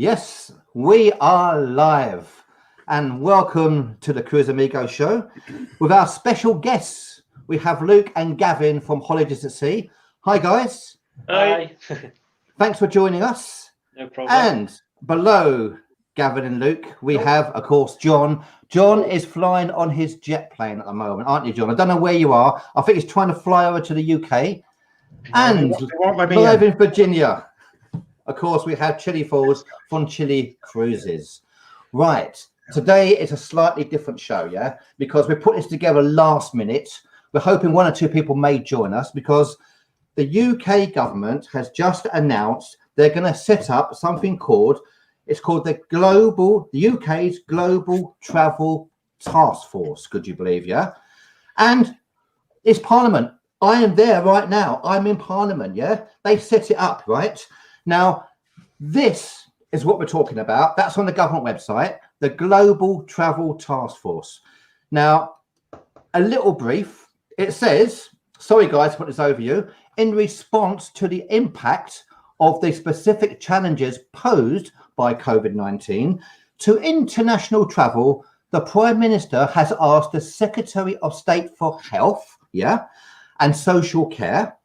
Yes, we are live, and welcome to the Cruise Amigo show with our special guests. We have Luke and Gavin from Holidays at Sea. Hi, guys. Hi. Thanks for joining us. No problem. And below Gavin and Luke, we have, of course, John. John is flying on his jet plane at the moment, aren't you, John? I don't know where you are. I think he's trying to fly over to the UK. And live in Virginia. Of course, we have Chili Falls from Chili Cruises. Right. Today is a slightly different show, yeah? Because we put this together last minute. We're hoping one or two people may join us because the UK government has just announced they're going to set up something called, it's called the UK's Global Travel Task Force. Could you believe, yeah? And it's Parliament. I am there right now. I'm in Parliament, yeah? They set it up, right? Now, this is what we're talking about. That's on the government website, the Global Travel Task Force. Now, a little brief. It says, sorry guys, to put this over you, in response to the impact of the specific challenges posed by COVID-19 to international travel, the Prime Minister has asked the Secretary of State for Health, yeah, and Social Care,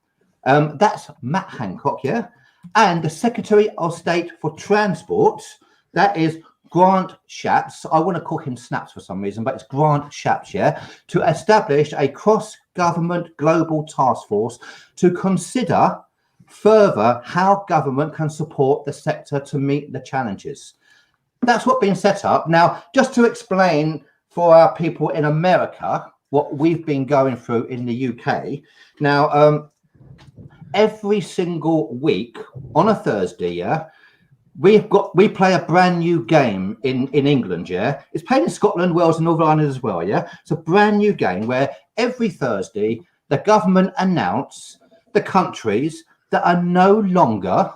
that's Matt Hancock, yeah, and the Secretary of State for Transport, that is Grant Shapps. I want to call him Snaps for some reason, but it's Grant Shapps, yeah, to establish a cross-government global task force to consider further how government can support the sector to meet the challenges. That's what's been set up. Now, just to explain for our people in America what we've been going through in the UK. Now, every single week on a Thursday, yeah, we play a brand new game in England, yeah. It's played in Scotland, Wales, and Northern Ireland as well, yeah. It's a brand new game where every Thursday the government announce the countries that are no longer,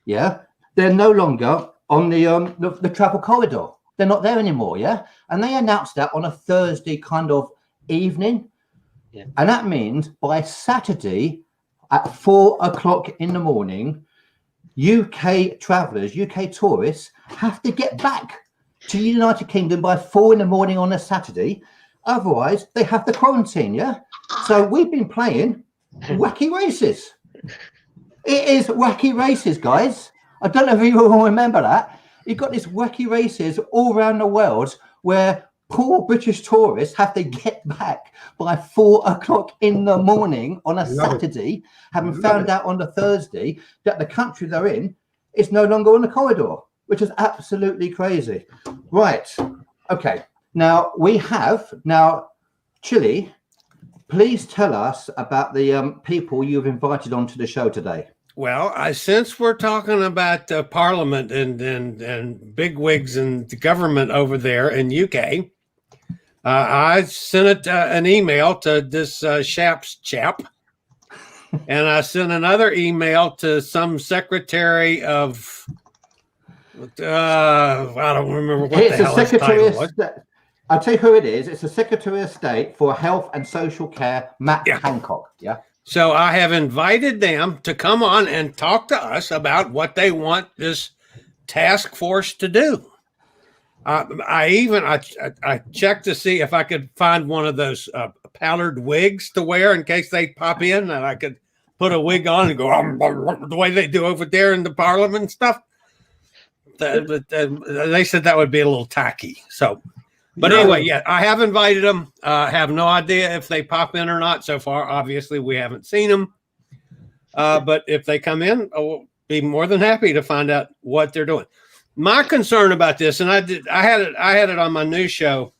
yeah, they're no longer on the travel corridor. They're not there anymore, yeah. And they announced that on a Thursday kind of evening, yeah. And that means by Saturday at 4 o'clock in the morning, UK travellers, UK tourists have to get back to the United Kingdom by 4 in the morning on a Saturday. Otherwise, they have to quarantine, yeah? So we've been playing wacky races. It is wacky races, guys. I don't know if you all remember that. You've got these wacky races all around the world where poor British tourists have to get back by 4 o'clock in the morning on a Saturday, having found out on the Thursday that the country they're in is no longer on the corridor, which is absolutely crazy. Right. Okay. Now we have Chili. Please tell us about the people you've invited onto the show today. Well, since we're talking about Parliament and bigwigs and the government over there in UK, I sent an email to this Shapps chap, and I sent another email to some secretary of, I don't remember what the hell his title was. I'll tell you who it is. It's the Secretary of State for Health and Social Care, Matt Hancock. Yeah. So I have invited them to come on and talk to us about what they want this task force to do. I checked to see if I could find one of those powdered wigs to wear in case they pop in, and I could put a wig on and go the way they do over there in the Parliament and stuff. They said that would be a little tacky. So, but anyway, yeah, I have invited them. I have no idea if they pop in or not so far. Obviously, we haven't seen them. But if they come in, I'll be more than happy to find out what they're doing. My concern about this, and I had it on my news show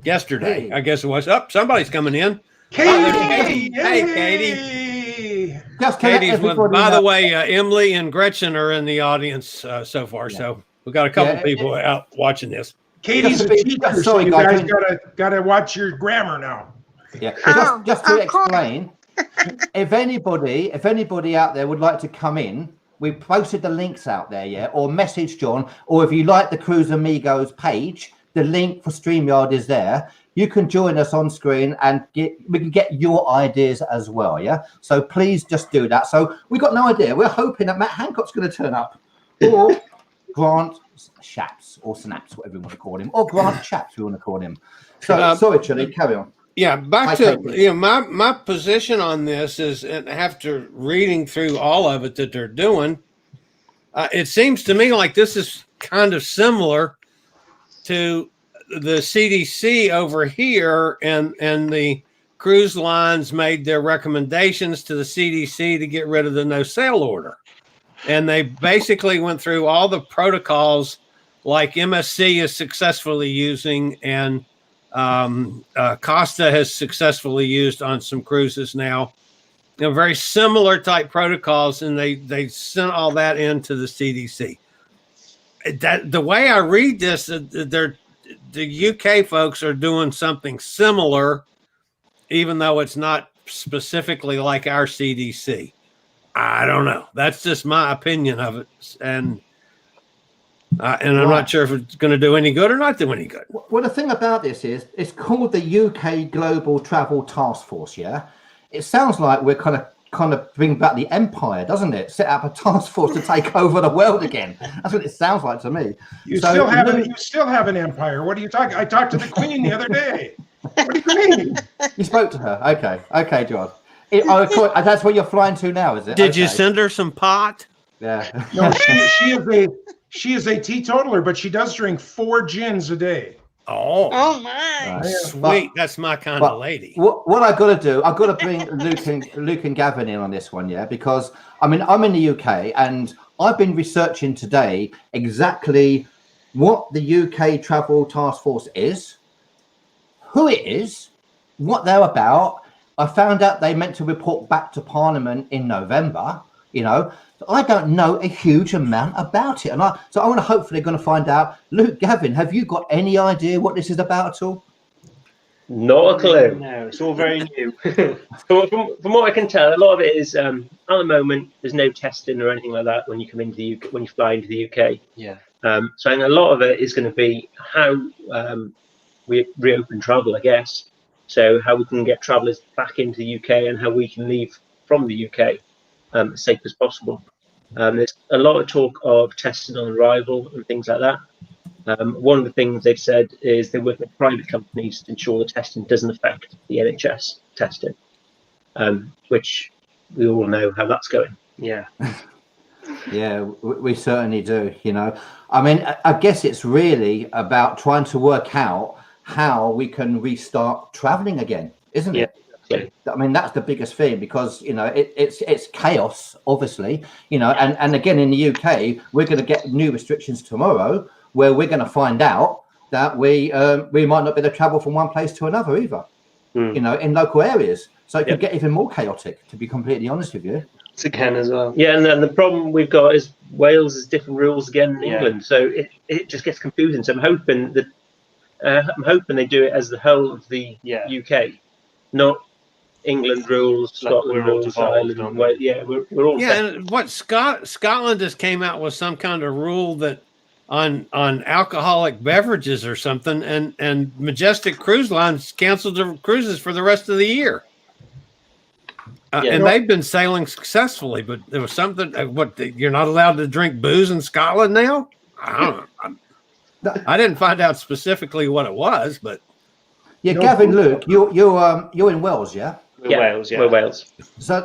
yesterday. I guess it was. Oh, somebody's coming in. Katie. Hey, Katie. Katie's with. By the way, Emily and Gretchen are in the audience so far. Yeah. So we got a couple people out watching this. Katie's a teacher, so you guys gotta watch your grammar now. Yeah. Just to explain, if anybody out there would like to come in, we posted the links out there, yeah, or message John, or if you like the Cruise Amigos page, the link for StreamYard is there. you can join us on screen and we can get your ideas as well. Yeah. So please just do that. So we got no idea. We're hoping that Matt Hancock's going to turn up, or Grant Shapps, or Snaps, whatever you want to call him, or Grant Chaps, we want to call him. So sorry, Chili, carry on. Yeah, back to my position on this is, and after reading through all of it that they're doing, it seems to me like this is kind of similar to the CDC over here, and the cruise lines made their recommendations to the CDC to get rid of the no sail order. And they basically went through all the protocols like MSC is successfully using, and Costa has successfully used on some cruises now. You know, very similar type protocols, and they sent all that into the CDC. That the way I read this, the UK folks are doing something similar, even though it's not specifically like our CDC. I don't know. That's just my opinion of it, and I'm not sure if it's going to do any good or not do any good. Well, the thing about this is, it's called the UK Global Travel Task Force. Yeah, it sounds like we're kind of bringing back the empire, doesn't it? Set up a task force to take over the world again. That's what it sounds like to me. You still have an empire. What are you talking? I talked to the Queen the other day. What do you mean? You spoke to her. Okay, John. That's where you're flying to now, is it? Did you send her some pot? Yeah. No, she is a teetotaler, but she does drink 4 gins a day. Oh my! Right. Sweet, that's my kind of lady. What I got to do, I've got to bring Luke and Gavin in on this one, yeah, because I mean I'm in the UK and I've been researching today exactly what the UK Travel Task Force is, who it is, what they're about. I found out they meant to report back to Parliament in November. You know, so I don't know a huge amount about it, and so I want to hopefully going to find out. Luke, Gavin, have you got any idea what this is about at all? Not a clue. No, it's all very new. From what I can tell, a lot of it is at the moment there's no testing or anything like that when you come into the UK, when you fly into the UK. Yeah. So I think a lot of it is going to be how we reopen travel, I guess. So how we can get travellers back into the UK and how we can leave from the UK as safe as possible. There's a lot of talk of testing on arrival and things like that. One of the things they've said is they work with private companies to ensure the testing doesn't affect the NHS testing, which we all know how that's going. Yeah. Yeah, we certainly do. You know, I mean, I guess it's really about trying to work out how we can restart traveling again, isn't it? Exactly. I mean, that's the biggest thing, because you know it's chaos, obviously. You know, and again in the UK, we're going to get new restrictions tomorrow, where we're going to find out that we might not be able to travel from one place to another either. You know, in local areas, so it could get even more chaotic. To be completely honest with you. It's again as well. Yeah, and then the problem we've got is Wales has different rules again in England, so it just gets confusing. So I'm hoping they do it as the whole of the UK, not England rules, Scotland rules, Ireland. We're all. Yeah, and what Scotland just came out with some kind of rule that on alcoholic beverages or something, and Majestic Cruise Lines canceled their cruises for the rest of the year. And they've been sailing successfully, but there was something. You're not allowed to drink booze in Scotland now? I don't know. I didn't find out specifically what it was, but Gavin, Luke, you're in Wales, yeah? We're Wales. So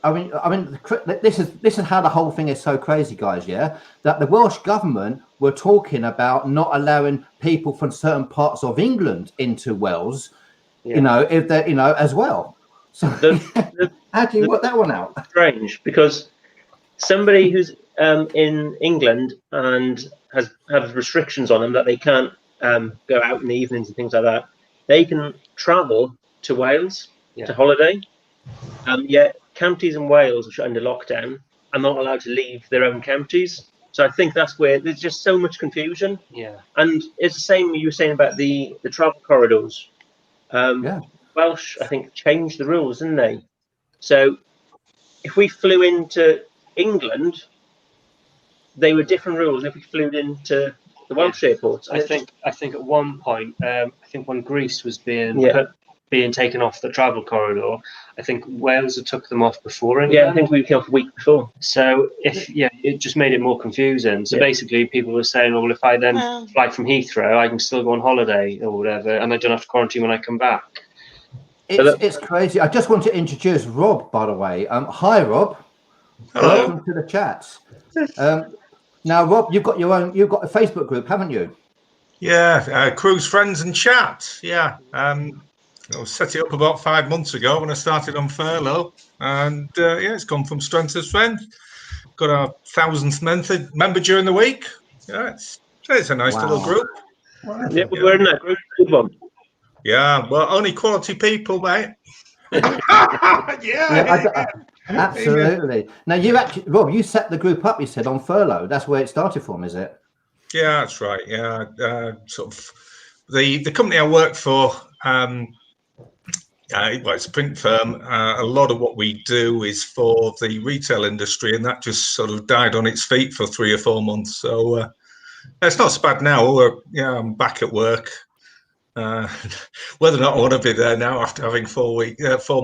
I mean, this is how the whole thing is so crazy, guys. Yeah, that the Welsh government were talking about not allowing people from certain parts of England into Wales. You know, if they as well. So how do you work that one out? Strange, because somebody who's in England and has restrictions on them that they can't go out in the evenings and things like that, they can travel to Wales to holiday. Yet counties in Wales, which are under lockdown, are not allowed to leave their own counties. So I think that's where there's just so much confusion. Yeah, and it's the same you were saying about the travel corridors. Welsh, I think, changed the rules, didn't they? So if we flew into England, they were different rules. If we flew into The Welsh airports. I think at one point, I think when Greece was being Yeah. being taken off the travel corridor, I think Wales had took them off before England. Yeah, I think we came off a week before. So it just made it more confusing. So Yeah. basically, people were saying, "Well, if I then fly from Heathrow, I can still go on holiday or whatever, and I don't have to quarantine when I come back." It's crazy. I just want to introduce Rob, by the way. Hi, Rob. Hello. Welcome to the chat. Now, Rob, you've got a Facebook group, haven't you? Yeah, Cruise Friends and Chat. Yeah, I set it up about 5 months ago when I started on furlough, and yeah, it's gone from strength to strength. Got our 1,000th member during the week. Yeah, it's a nice little group. Yeah, we're in that group. Good one. Yeah, well, only quality people, mate. Absolutely. Now, you actually, Rob, you set the group up. You said on furlough. That's where it started from, is it? Yeah, that's right. Yeah, sort of the company I work for. Well, it's a print firm. A lot of what we do is for the retail industry, and that just sort of died on its feet for 3 or 4 months. So it's not so bad now. I'm back at work. Whether or not I want to be there now after having 4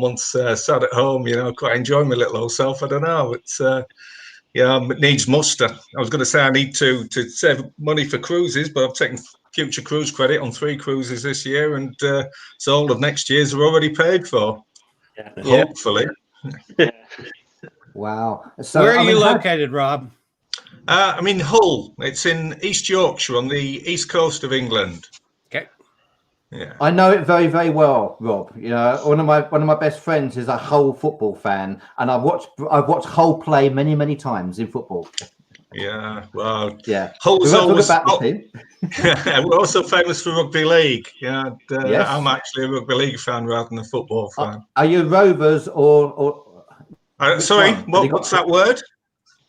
months sat at home, quite enjoying my little old self. I don't know. It's it needs must. I was going to say I need to save money for cruises, but I've taken future cruise credit on 3 cruises this year, and so all of next year's are already paid for. Yeah. Hopefully. Wow. So where are you located, Rob? I'm in Hull. It's in East Yorkshire on the east coast of England. Okay. Yeah. I know it very, very well, Rob. One of my best friends is a Hull football fan, and I've watched Hull play many, many times in football. Yeah, well, yeah. Hull's always about the team. We're also famous for rugby league. Yeah, yes. I'm actually a rugby league fan rather than a football fan. Are you Rovers or sorry, what's that word?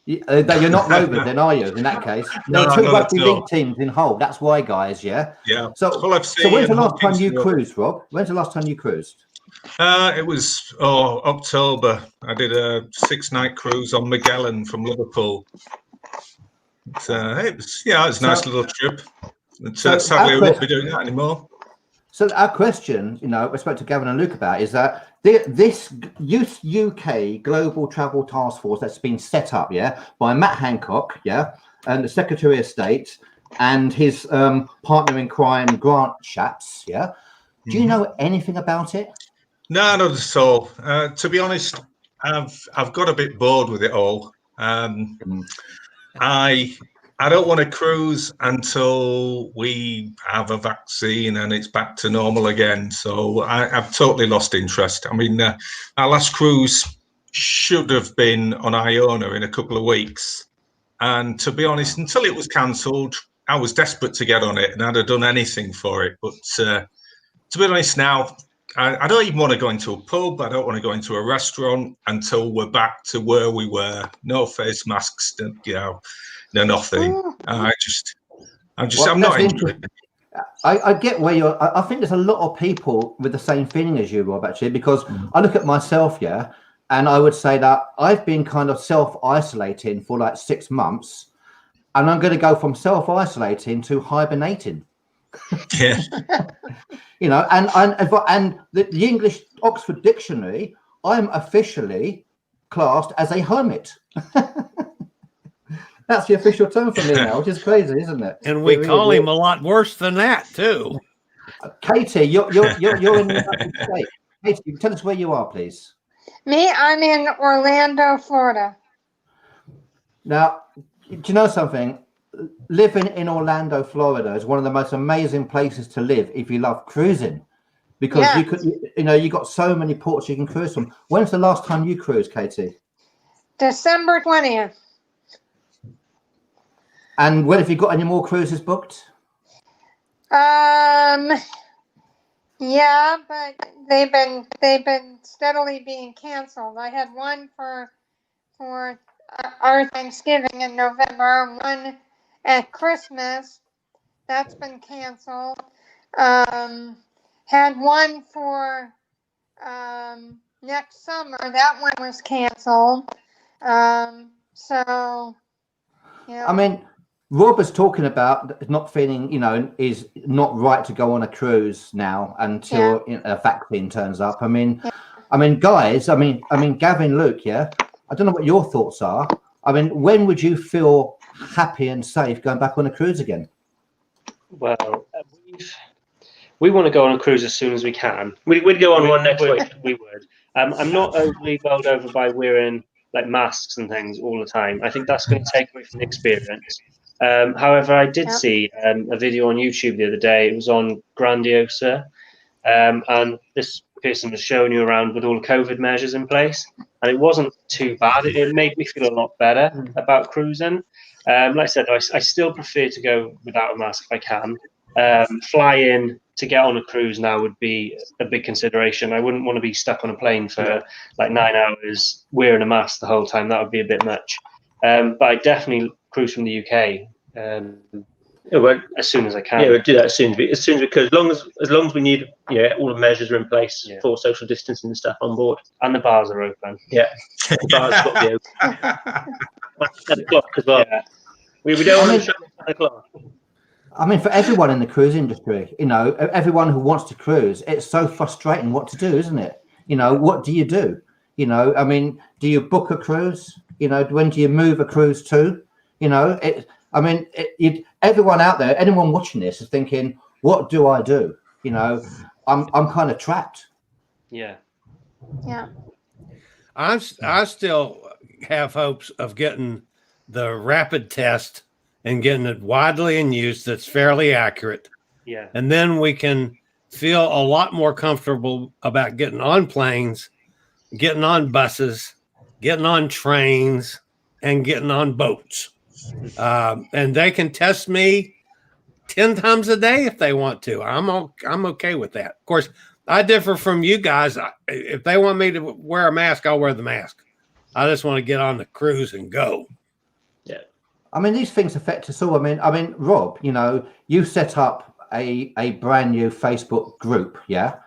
You're not Rovers, then, are you? In that case, there are 2 rugby league teams in Hull. That's why, guys. Yeah. Yeah. So when's the last time you cruised, Rob? When's the last time you cruised? It was October. I did a 6-night cruise on Magellan from Liverpool. It was a nice little trip. Sadly, we won't be doing that anymore. So our question, we spoke to Gavin and Luke about, is that this UK Global Travel Task Force that's been set up, by Matt Hancock, and the Secretary of State and his partner in crime, Grant Shapps, Do you know anything about it? No, not at all. To be honest, I've got a bit bored with it all. I don't want to cruise until we have a vaccine and it's back to normal again. So I've totally lost interest. I mean, our last cruise should have been on Iona in a couple of weeks. And to be honest, until it was cancelled, I was desperate to get on it and I'd have done anything for it. But to be honest now, I don't even want to go into a pub. I don't want to go into a restaurant until we're back to where we were. No face masks, no nothing. I'm not interested. I get where you're. I think there's a lot of people with the same feeling as you, Rob, actually, because I look at myself, and I would say that I've been kind of self-isolating for like 6 months, and I'm going to go from self-isolating to hibernating. Yeah. And the English Oxford Dictionary, I'm officially classed as a hermit. That's the official term for me now, which is crazy, isn't it? And we call him a lot worse than that too. Katie, you're in the United States. Katie, tell us where you are, please. Me, I'm in Orlando, Florida. Now, do you know something? Living in Orlando, Florida is one of the most amazing places to live if you love cruising, because you got so many ports you can cruise from. When's the last time you cruised, Katie? December 20th. And when have you got any more cruises booked? Yeah, but they've been steadily being canceled. I had one for our Thanksgiving in November, one at Christmas. That's been canceled. Had one for next summer. That one was canceled. So, yeah. I mean, Rob is talking about not feeling, is not right to go on a cruise now until a vaccine turns up. I mean, guys, I mean, Gavin, Luke, yeah. I don't know what your thoughts are. I mean, when would you feel happy and safe going back on a cruise again? Well, we want to go on a cruise as soon as we can. We'd go on one next week. We would. I'm not overly bowled over by wearing like masks and things all the time. I think that's going to take away from the experience. However, I did see a video on YouTube the other day. It was on Grandiosa, and this person was showing you around with all the COVID measures in place, and it wasn't too bad. It made me feel a lot better about cruising. Like I said, I still prefer to go without a mask if I can. Fly in to get on a cruise now would be a big consideration. I wouldn't want to be stuck on a plane for like 9 hours wearing a mask the whole time. That would be a bit much. But I definitely cruise from the UK as soon as I can. Yeah, we'll do that as soon as we could. As long as we need, all the measures are in place for social distancing and stuff on board, and the bars are open. Yeah, the bars got to be open. 10 o'clock as well. Yeah. We don't want to shut at 10 o'clock. I mean, for everyone in the cruise industry, everyone who wants to cruise, it's so frustrating what to do, isn't it? What do you do? I mean, do you book a cruise? When do you move a cruise to? Everyone out there, anyone watching this is thinking, what do I do? I'm kind of trapped. Yeah. Yeah. I still have hopes of getting the rapid test and getting it widely in use that's fairly accurate. Yeah. And then we can feel a lot more comfortable about getting on planes, getting on buses, getting on trains, and getting on boats. And they can test me 10 times a day if they want to. I'm okay with that. Of course, I differ from you guys. If they want me to wear a mask, I'll wear the mask. I just want to get on the cruise and go. Yeah. I mean, these things affect us all. I mean, Rob, you set up a brand new Facebook group, yeah?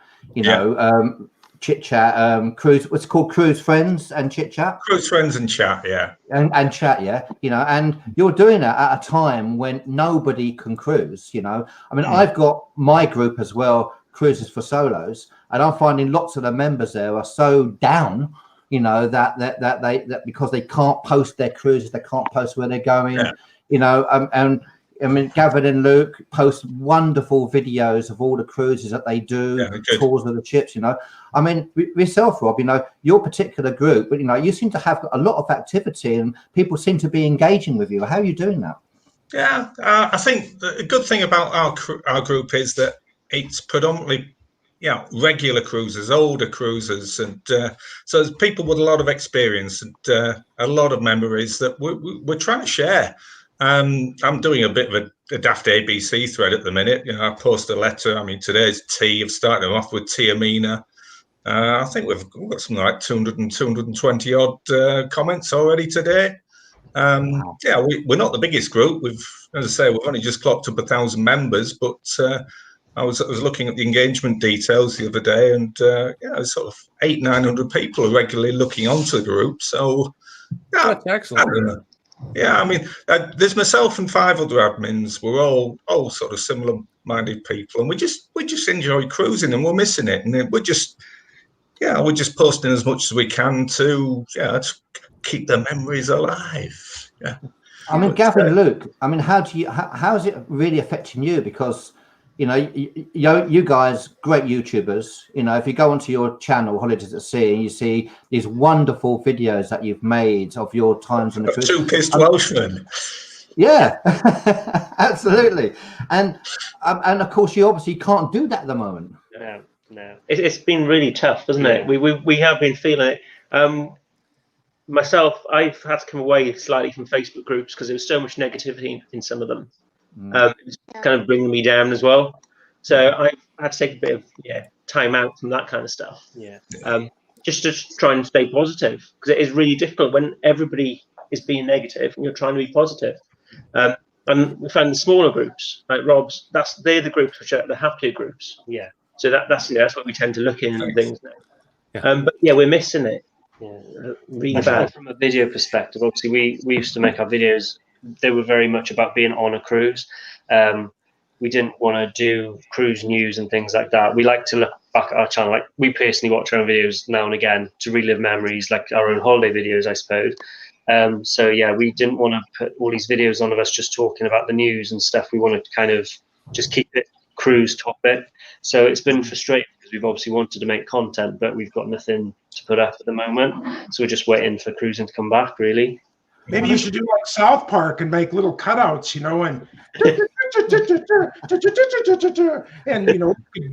Chit Chat, cruise, what's it called, Cruise Friends and Chit Chat? Cruise Friends and Chat, yeah. And Chat, yeah. And you're doing that at a time when nobody can cruise, I mean, I've got my group as well, Cruises for Solos, and I'm finding lots of the members there are so down, that because they can't post their cruises, they can't post where they're going, and I mean, Gavin and Luke post wonderful videos of all the cruises that they do, tours of the ships, I mean, yourself, Rob, your particular group, but, you seem to have a lot of activity and people seem to be engaging with you. How are you doing that? Yeah, I think the good thing about our group is that it's predominantly, regular cruisers, older cruisers, and so there's people with a lot of experience and a lot of memories that we're trying to share. I'm doing a bit of a daft ABC thread at the minute. I post a letter. I mean, today's T. I've started them off with T. Amina. I think we've got something like 200 and 220 odd comments already today. Wow. Yeah, we're not the biggest group. As I say, we've only just clocked up 1,000 members, but I was looking at the engagement details the other day, and sort of 800-900 people are regularly looking onto the group. So that's excellent. I don't know. Yeah, I mean, there's myself and 5 other admins. We're all sort of similar-minded people, and we just enjoy cruising, and we're missing it, and we're just posting as much as we can to keep the memories alive. Yeah. I mean, Gavin, Luke, I mean, how is it really affecting you? Because you guys, great YouTubers, if you go onto your channel, Holidays at Sea, and you see these wonderful videos that you've made of your times on the cruise. 2 pissed Welshmen. Yeah, absolutely. And of course, you obviously can't do that at the moment. No. It's been really tough, hasn't it? We have been feeling it. Myself, I've had to come away slightly from Facebook groups because there was so much negativity in some of them. It was kind of bringing me down as well. So I had to take a bit of time out from that kind of stuff. Yeah. Just to try and stay positive, because it is really difficult when everybody is being negative and you're trying to be positive. And we found the smaller groups, like Rob's, they're the groups which are the happier groups. Yeah. So that's what we tend to look in and things now. Yeah. But we're missing it. Yeah. Really bad. From a video perspective, obviously we used to make our videos they were very much about being on a cruise. We didn't want to do cruise news and things like that. We like to look back at our channel. Like, we personally watch our own videos now and again to relive memories, like our own holiday videos, I suppose. So yeah, we didn't want to put all these videos on of us just talking about the news and stuff. We wanted to kind of just keep it cruise topic. So it's been frustrating because we've obviously wanted to make content, but we've got nothing to put up at the moment. So we're just waiting for cruising to come back, really. Maybe you should do like South Park and make little cutouts, you know, and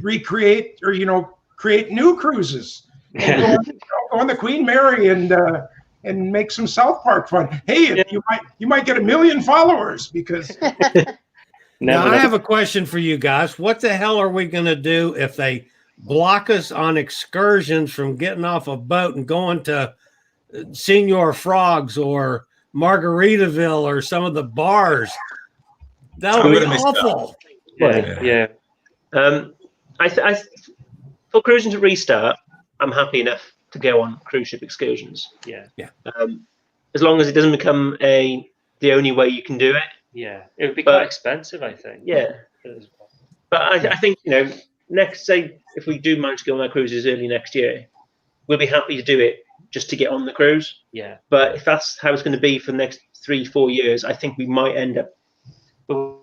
recreate or, you know, create new cruises. And go on the Queen Mary and make some South Park fun. Hey, you might get 1 million followers because. Now, I have a question for you guys. What the hell are we going to do if they block us on excursions from getting off a boat and going to Senor Frogs or Margaritaville or some of the bars? That would be awful. Yeah. For cruising to restart, I'm happy enough to go on cruise ship excursions. Yeah. As long as it doesn't become the only way you can do it. Yeah, it would be quite expensive, I think. Yeah, but I think, you know, say if we do manage to go on our cruises early next year, we'll be happy to do it just to get on the cruise. Yeah. But if that's how it's going to be for the next 3-4 years, I think we might end up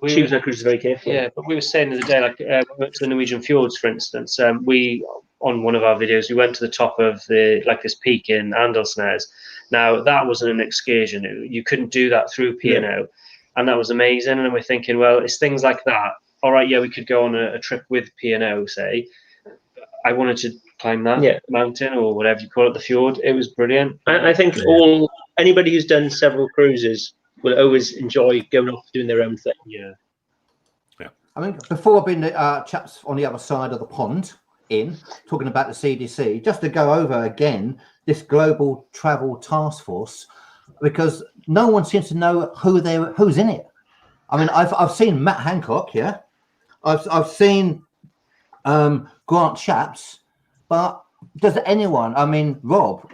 choosing our cruises very carefully. Yeah, but we were saying the other day, like we went to the Norwegian fjords, for instance. We, on one of our videos, we went to the top of this peak in Andalsnes. Now, that wasn't an excursion. You couldn't do that through P&O. Yeah. And that was amazing. And we're thinking, well, it's things like that. All right, yeah, we could go on a trip with P&O, say. I wanted to climb that mountain or whatever you call it, the fjord. It was brilliant. I think anybody who's done several cruises will always enjoy going off doing their own thing. Yeah. I mean, before I've been chaps on the other side of the pond talking about the CDC, just to go over again this global travel task force, because no one seems to know who's in it. I mean, I've seen Matt Hancock, yeah. I've seen Grant Shapps, but does anyone, I mean, Rob,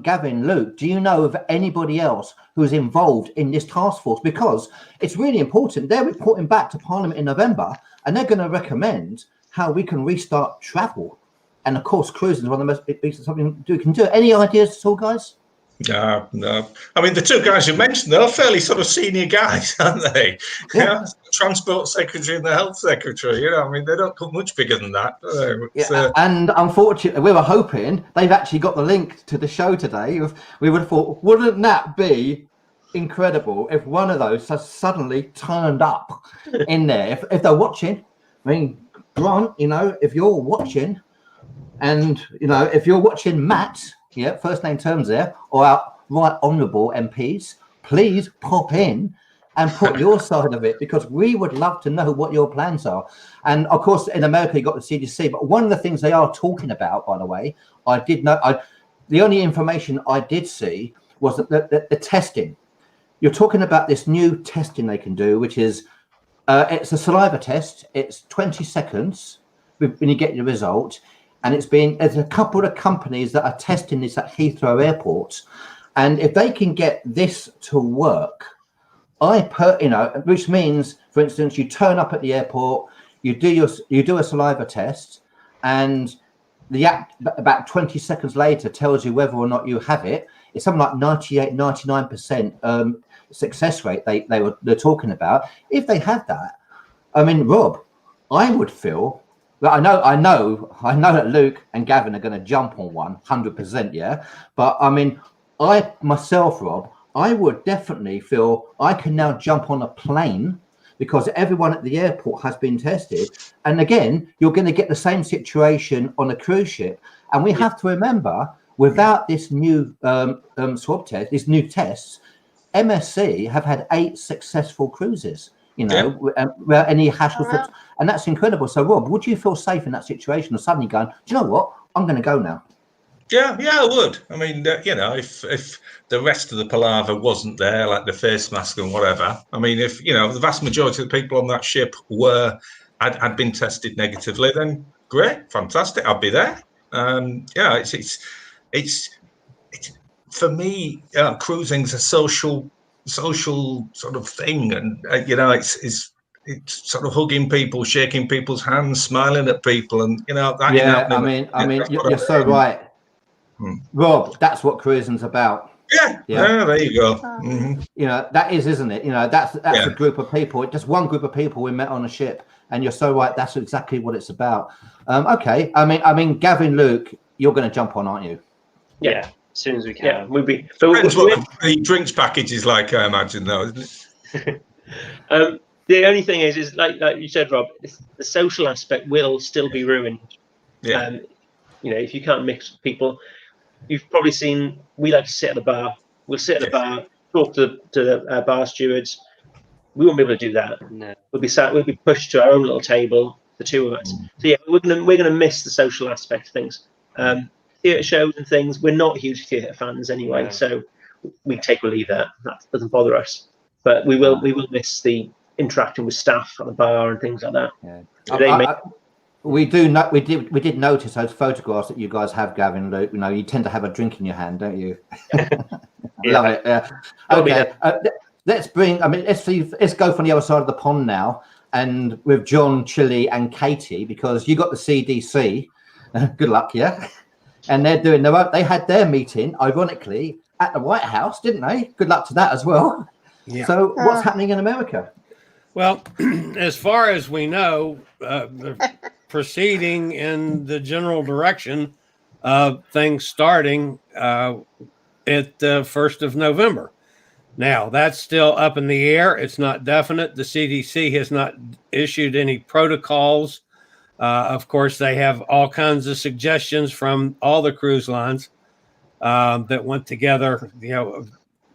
Gavin, Luke, do you know of anybody else who's involved in this task force? Because it's really important. They're reporting back to Parliament in November, and they're going to recommend how we can restart travel. And of course, cruising is one of the most big something we can do. Any ideas at all, guys? No. I mean, the two guys you mentioned, they're fairly sort of senior guys, aren't they? Yeah. Transport Secretary and the Health Secretary. You know, I mean, they don't come much bigger than that. And unfortunately, we were hoping they've actually got the link to the show today. We would have thought, wouldn't that be incredible if one of those has suddenly turned up in there? If they're watching, I mean, Grant, you know, if you're watching, and you know, if you're watching Matt. Yeah, first name terms there, or our right honourable MPs, please pop in and put your side of it, because we would love to know what your plans are. And of course, in America, you got the CDC, but one of the things they are talking about, by the way, I did know, the only information I did see was that the testing. You're talking about this new testing they can do, which is, it's a saliva test. It's 20 seconds when you get your result. And there's a couple of companies that are testing this at Heathrow Airport. And if they can get this to work, which means, for instance, you turn up at the airport, you do a saliva test, and the app about 20 seconds later tells you whether or not you have it. It's something like 99% success rate they're talking about. If they had that, I mean, Rob, I would feel. Well, I know that Luke and Gavin are going to jump on 100%, yeah. But I mean, I myself, Rob, I would definitely feel I can now jump on a plane because everyone at the airport has been tested. And again, you're going to get the same situation on a cruise ship. And we have to remember, without this new swab test, these new tests, MSC have had 8 successful cruises. You know, without any hassle, and that's incredible. So, Rob, would you feel safe in that situation, or suddenly going, do you know what? I'm going to go now. Yeah, I would. I mean, you know, if the rest of the palaver wasn't there, like the face mask and whatever. I mean, if you know the vast majority of the people on that ship had been tested negatively, then great, fantastic, I'll be there. Yeah, it's for me, cruising's a social social sort of thing, and you know, it's sort of hugging people, shaking people's hands, smiling at people, and you know that. Yeah, I mean, you're so right, Rob. That's what cruising's about. Yeah, there you go. You know, that is, isn't it? You know, that's a group of people, just one group of people we met on a ship, and you're so right. That's exactly what it's about. Okay, I mean, Gavin, Luke, you're going to jump on, aren't you? Yeah, as soon as we can. Yeah, we'll be. Depends what the drinks package is like, I imagine, though, isn't it? The only thing is like you said, Rob, the social aspect will still be ruined. Yeah. You know, if you can't mix people, you've probably seen. We like to sit at the bar. We'll sit at the bar, talk to the bar stewards. We won't be able to do that. No. We'll be pushed to our own little table, the two of us. So yeah, we're gonna miss the social aspect of things. Theatre shows and things. We're not huge theatre fans anyway, so we take or leave that. That doesn't bother us. But we will miss the interacting with staff at the bar and things like that. Yeah. We did notice those photographs that you guys have, Gavin, Luke. You know, you tend to have a drink in your hand, don't you? Love it. Yeah. Okay. Let's go from the other side of the pond now, and with John, Chili, and Katie, because you got the CDC. Good luck, yeah. And they're doing they had their meeting, ironically, at the White House, didn't they? Good luck to that as well. Yeah. So what's happening in America? Well, as far as we know, proceeding in the general direction of things starting at the 1st of November. Now, that's still up in the air. It's not definite. The CDC has not issued any protocols. Of course, they have all kinds of suggestions from all the cruise lines that went together. You know,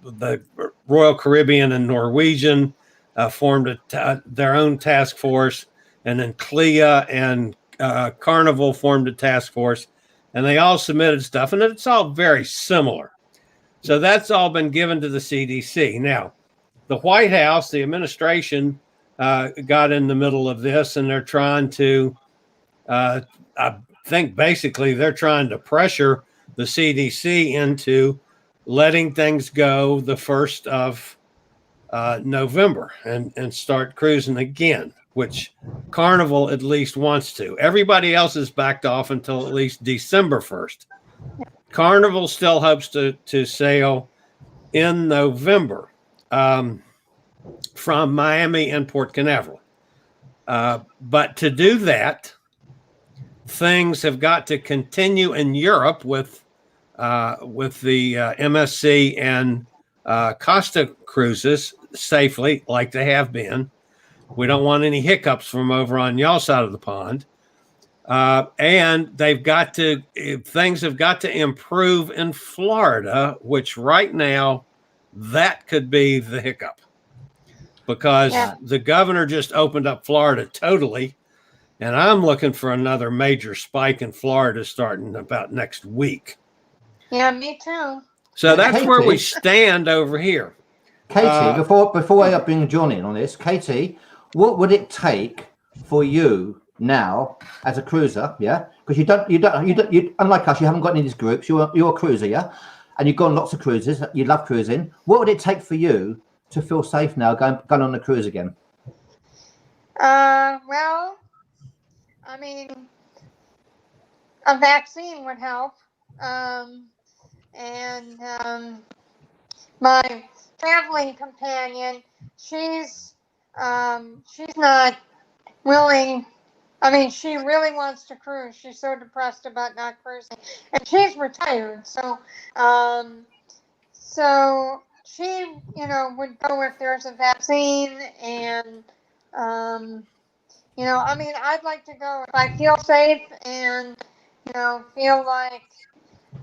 the Royal Caribbean and Norwegian formed their own task force, and then CLIA and Carnival formed a task force, and they all submitted stuff, and it's all very similar. So that's all been given to the CDC. Now, the White House, the administration, got in the middle of this, and they're trying to, I think basically they're trying to pressure the CDC into letting things go the 1st of November and start cruising again, which Carnival at least wants to. Everybody else is backed off until at least December 1st. Carnival still hopes to sail in November from Miami and Port Canaveral. But to do that, things have got to continue in Europe with the MSC and Costa cruises safely, like they have been. We don't want any hiccups from over on y'all side of the pond. And things have got to improve in Florida, which right now, that could be the hiccup. Because the governor just opened up Florida totally. And I'm looking for another major spike in Florida starting about next week. Yeah, me too. So that's Katie, where we stand over here. Katie, before I bring John in on this, Katie, what would it take for you now as a cruiser? Yeah, because you unlike us, you haven't got any of these groups. You're a cruiser, yeah, and you've gone lots of cruises. You love cruising. What would it take for you to feel safe now going on a cruise again? Well, I mean, a vaccine would help. And my traveling companion, she's not willing. I mean, she really wants to cruise. She's so depressed about not cruising, and she's retired. So, so she, would go if there's a vaccine, and, I mean, I'd like to go if I feel safe and, feel like.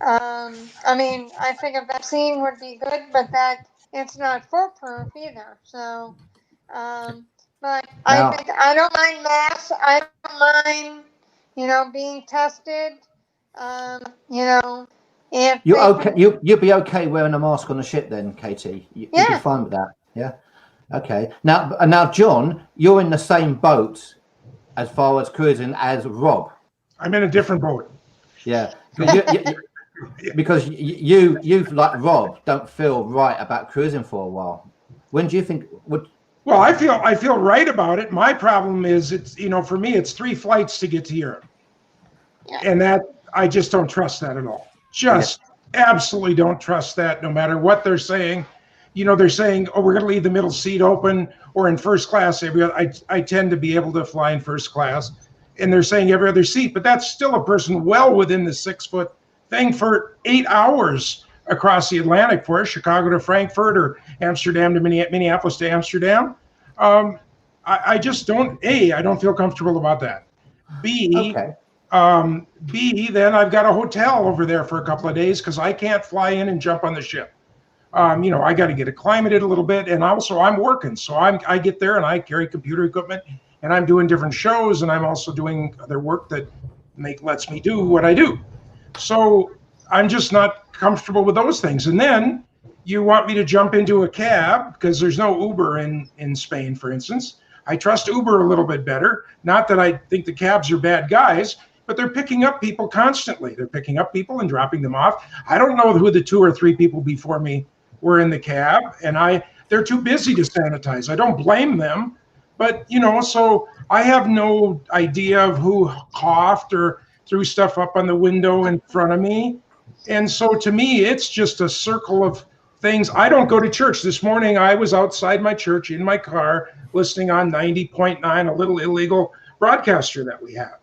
I mean, I think a vaccine would be good, but that it's not foolproof either. So, but I think I don't mind masks. I don't mind, being tested. If you're okay, you'd be okay wearing a mask on the ship then, Katie. You'd be fine with that. Yeah. Okay. Now, John, you're in the same boat as far as cruising as Rob. I'm in a different boat. Yeah. Because you like Rob don't feel right about cruising for a while. When do you think would? Well, I feel right about it. My problem is it's, for me, it's 3 flights to get to Europe. And that, I just don't trust that at all. Just absolutely don't trust that, no matter what they're saying. They're saying, oh, we're going to leave the middle seat open or in first class. I tend to be able to fly in first class. And they're saying every other seat, but that's still a person well within the 6-foot thing for 8 hours across the Atlantic for us, Chicago to Frankfurt or Amsterdam to Minneapolis to Amsterdam. I just don't, I don't feel comfortable about that. B, then I've got a hotel over there for a couple of days because I can't fly in and jump on the ship. I got to get acclimated a little bit. And also I'm working. So I get there and I carry computer equipment and I'm doing different shows and I'm also doing other work that lets me do what I do. So I'm just not comfortable with those things. And then you want me to jump into a cab because there's no Uber in Spain, for instance. I trust Uber a little bit better. Not that I think the cabs are bad guys, but they're picking up people constantly. They're picking up people and dropping them off. I don't know who the 2 or 3 people before me were in the cab, and they're too busy to sanitize. I don't blame them, but so I have no idea of who coughed or threw stuff up on the window in front of me. And so to me, it's just a circle of things. I don't go to church. This morning, I was outside my church in my car listening on 90.9, a little illegal broadcaster that we have.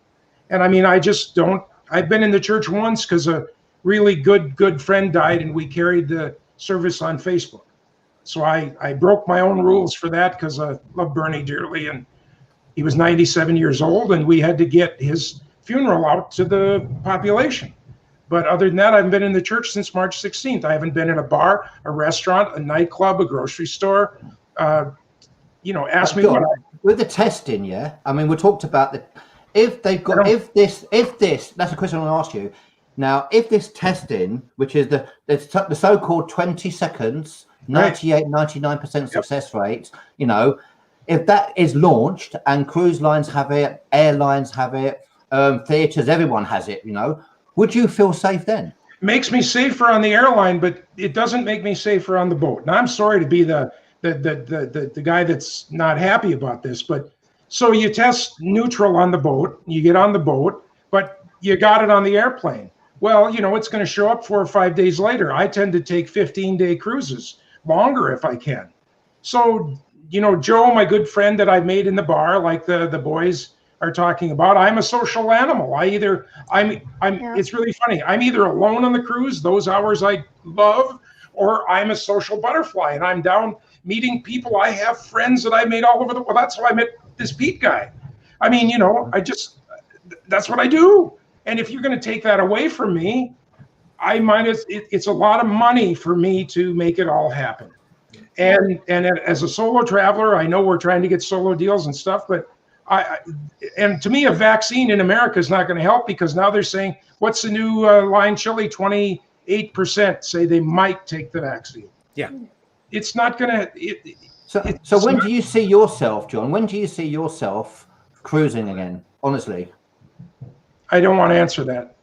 And I mean, I just don't. I've been in the church once because a really good friend died and we carried the service on Facebook. So I broke my own rules for that because I love Bernie dearly. And he was 97 years old and we had to get his funeral out to the population. But other than that, I haven't been in the church since March 16th. I haven't been in a bar, a restaurant, a nightclub, a grocery store. Ask me what with the testing, yeah. I mean, we talked about if this, that's a question I want to ask you. Now, if this testing, which is the so-called 20 seconds, 99% success rate, if that is launched and cruise lines have it, airlines have it, theaters, everyone has it, would you feel safe then? Makes me safer on the airline, but it doesn't make me safer on the boat. Now, I'm sorry to be the guy that's not happy about this, but so you test neutral on the boat, you get on the boat, but you got it on the airplane. Well, it's going to show up 4 or 5 days later. I tend to take 15-day cruises, longer if I can. So, Joe, my good friend that I've made in the bar, like the boys are talking about, I'm a social animal. It's really funny. I'm either alone on the cruise, those hours I love, or I'm a social butterfly and I'm down meeting people. I have friends that I made all over well, that's how I met this Pete guy. I mean, that's what I do. And if you're going to take that away from me, it's a lot of money for me to make it all happen. And as a solo traveler, I know we're trying to get solo deals and stuff, but and to me, a vaccine in America is not going to help because now they're saying, what's the new line, Chile? 28% say they might take the vaccine. Yeah. It's not going to. So when do you see yourself, John? When do you see yourself cruising again? Honestly. I don't want to answer that.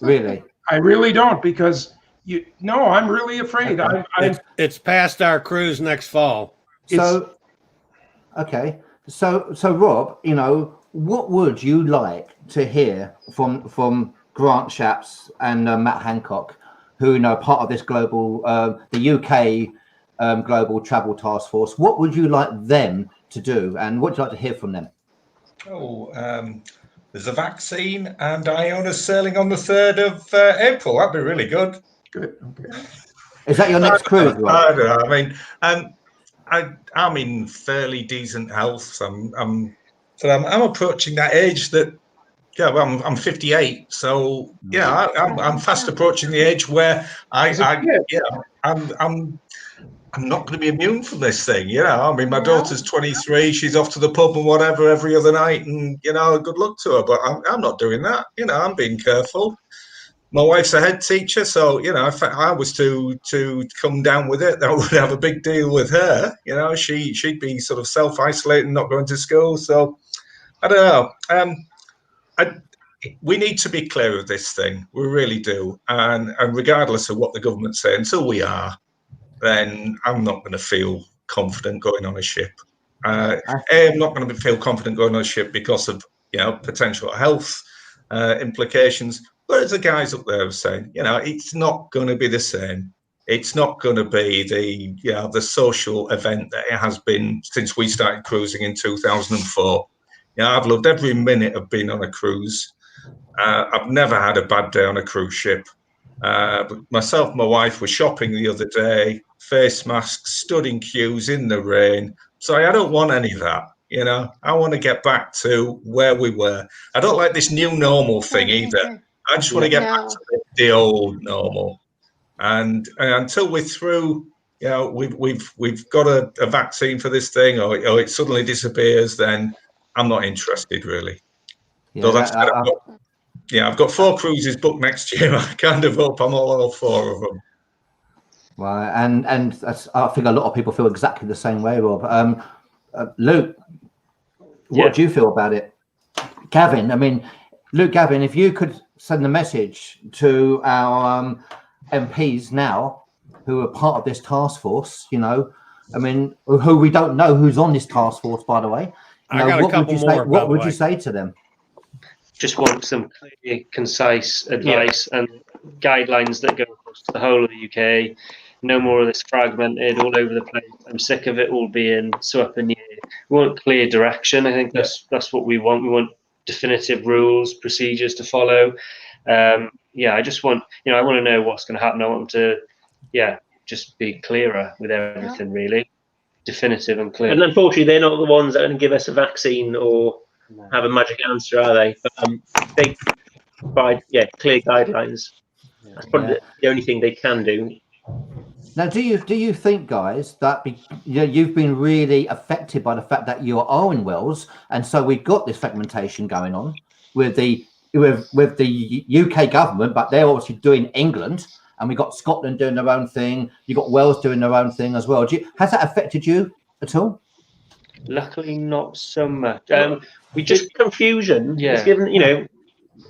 Really? I really don't because I'm really afraid. It's past our cruise next fall. So Rob, what would you like to hear from Grant Shapps and Matt Hancock, who part of this global, the UK global travel task force? What would you like them to do, and what would you like to hear from them? There's a vaccine, and I own a sailing on the 3rd of April. That'd be really good. Good. Okay. Is that your next cruise? I don't know. I mean, I'm in fairly decent health. So I'm approaching that age that. Yeah, well, I'm 58, so yeah, I'm fast approaching the age where I'm not going to be immune from this thing, I mean, my daughter's 23, she's off to the pub and whatever every other night, and good luck to her. But I'm not doing that. I'm being careful. My wife's a head teacher, so if I was to come down with it, that would have a big deal with her. She'd be sort of self-isolating, not going to school. So I don't know. We need to be clear of this thing. We really do. And regardless of what the government's saying, until we are, then I'm not going to feel confident going on a ship. I'm not going to feel confident going on a ship because of potential health implications. Whereas the guys up there are saying, it's not going to be the same. It's not going to be the social event that it has been since we started cruising in 2004. I've loved every minute of being on a cruise. I've never had a bad day on a cruise ship. Myself and my wife were shopping the other day, face masks, stood in queues in the rain. So I don't want any of that. I want to get back to where we were. I don't like this new normal thing either. I just want to get back to the old normal. And until we're through, we've got a vaccine for this thing, or it suddenly disappears, then I'm not interested really. So that's I've got 4 cruises booked next year. I kind of hope I'm all 4 of them. Right, and I think a lot of people feel exactly the same way, Rob. Luke, what do you feel about it? Gavin, Gavin, if you could send a message to our MPs now who are part of this task force, who we don't know who's on this task force, by the way. What would you say to them? Just want some clear, concise advice and guidelines that go across the whole of the UK. No more of this fragmented all over the place. I'm sick of it all being so up in the air. We want clear direction. I think that's what we want. We want definitive rules, procedures to follow. I just want, I want to know what's going to happen. I want them to, just be clearer with everything, really. Definitive and clear. And unfortunately, they're not the ones that are going to give us a vaccine or have a magic answer, are they? But they provide clear guidelines. That's probably the only thing they can do. Now, do you think, guys, that you've been really affected by the fact that you are in Wales, and so we've got this fragmentation going on with the UK government, but they're obviously doing England, and we've got Scotland doing their own thing. You've got Wales doing their own thing as well. Has that affected you at all? Luckily, not so much. We just confusion. Yeah. It's given,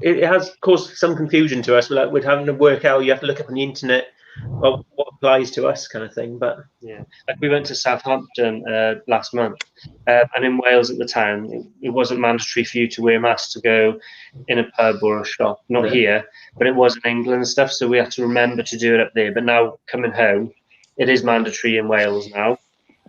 it has caused some confusion to us. We're having to work out. You have to look up on the internet what applies to us, kind of thing. But like we went to Southampton last month, and in Wales at the time, it wasn't mandatory for you to wear masks to go in a pub or a shop. Not here, but it was in England and stuff. So we had to remember to do it up there. But now coming home, it is mandatory in Wales now.